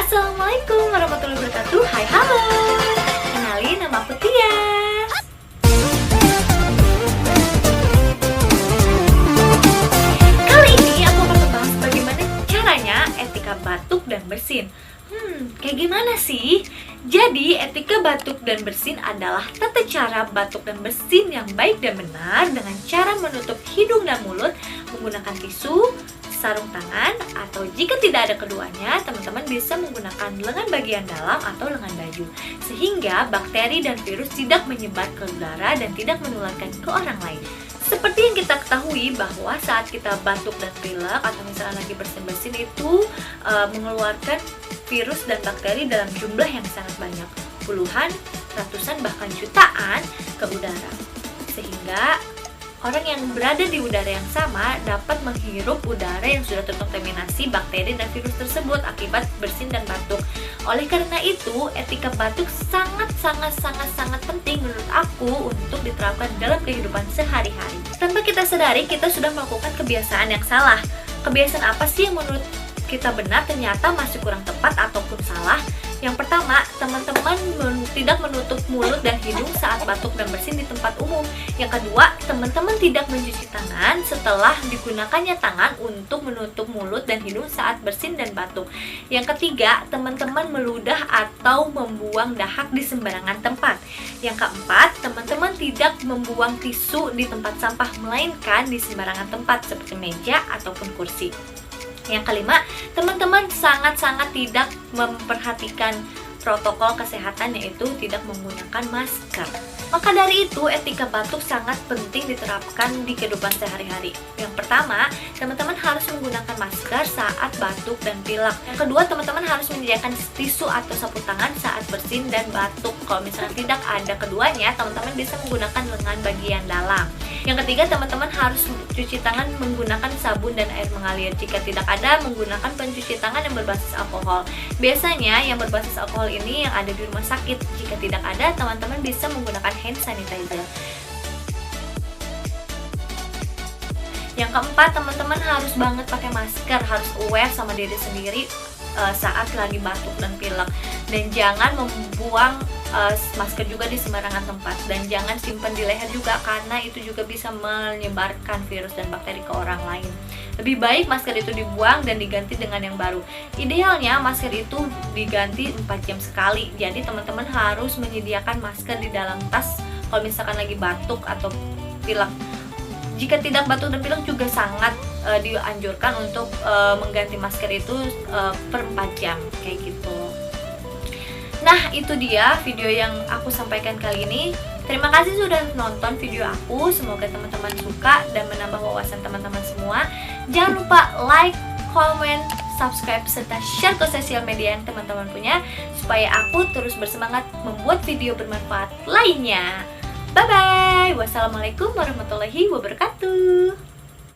Assalamualaikum warahmatullahi wabarakatuh. Hai halo, kenalin nama aku Tias. Kali ini aku akan membahas bagaimana caranya etika batuk dan bersin. Kayak gimana sih? Jadi etika batuk dan bersin adalah tata cara batuk dan bersin yang baik dan benar dengan cara menutup hidung dan mulut menggunakan tisu, sarung tangan, atau jika tidak ada keduanya, teman-teman bisa menggunakan lengan bagian dalam atau lengan baju, sehingga bakteri dan virus tidak menyebar ke udara dan tidak menularkan ke orang lain. Seperti yang kita ketahui bahwa saat kita batuk dan pilek atau misalnya lagi bersin-bersin itu mengeluarkan virus dan bakteri dalam jumlah yang sangat banyak, puluhan, ratusan, bahkan jutaan ke udara, sehingga orang yang berada di udara yang sama dapat menghirup udara yang sudah terkontaminasi bakteri dan virus tersebut akibat bersin dan batuk. Oleh karena itu, etika batuk sangat penting menurut aku untuk diterapkan dalam kehidupan sehari-hari. Tanpa kita sadari, kita sudah melakukan kebiasaan yang salah. Kebiasaan apa sih yang menurut kita benar ternyata masih kurang tepat ataupun salah? Yang pertama, teman-teman tidak menutup mulut dan hidung saat batuk dan bersin di tempat umum. Yang kedua, teman-teman tidak mencuci tangan setelah digunakannya tangan untuk menutup mulut dan hidung saat bersin dan batuk. Yang ketiga, teman-teman meludah atau membuang dahak di sembarangan tempat. Yang keempat, teman-teman tidak membuang tisu di tempat sampah, melainkan di sembarangan tempat seperti meja ataupun kursi. Yang kelima, teman-teman sangat tidak memperhatikan protokol kesehatan, yaitu tidak menggunakan masker. Maka dari itu, etika batuk sangat penting diterapkan di kehidupan sehari-hari. Yang pertama, teman-teman harus menggunakan masker saat batuk dan pilek. Yang kedua, teman-teman harus menyediakan tisu atau sapu tangan saat bersin dan batuk. Kalau misalnya tidak ada keduanya, teman-teman bisa menggunakan lengan bagian dalam. Yang ketiga, teman-teman harus cuci tangan menggunakan sabun dan air mengalir. Jika tidak ada, menggunakan pencuci tangan yang berbasis alkohol. Biasanya yang berbasis alkohol ini yang ada di rumah sakit. Jika tidak ada, teman-teman bisa menggunakan hand sanitizer. Yang keempat, teman-teman harus banget pakai masker, harus aware sama diri sendiri saat lagi batuk dan pilek, dan jangan membuang masker juga di sembarangan tempat, dan jangan simpan di leher juga karena itu juga bisa menyebarkan virus dan bakteri ke orang lain. Lebih baik masker itu dibuang dan diganti dengan yang baru. Idealnya masker itu diganti 4 jam sekali. Jadi teman-teman harus menyediakan masker di dalam tas kalau misalkan lagi batuk atau pilek. Jika tidak batuk dan pilek juga sangat dianjurkan untuk mengganti masker itu per 4 jam kayak gitu. Nah, itu dia video yang aku sampaikan kali ini. Terima kasih sudah nonton video aku. Semoga teman-teman suka dan menambah wawasan teman-teman semua. Jangan lupa like, comment, subscribe, serta share ke sosial media yang teman-teman punya, supaya aku terus bersemangat membuat video bermanfaat lainnya. Bye-bye. Wassalamualaikum warahmatullahi wabarakatuh.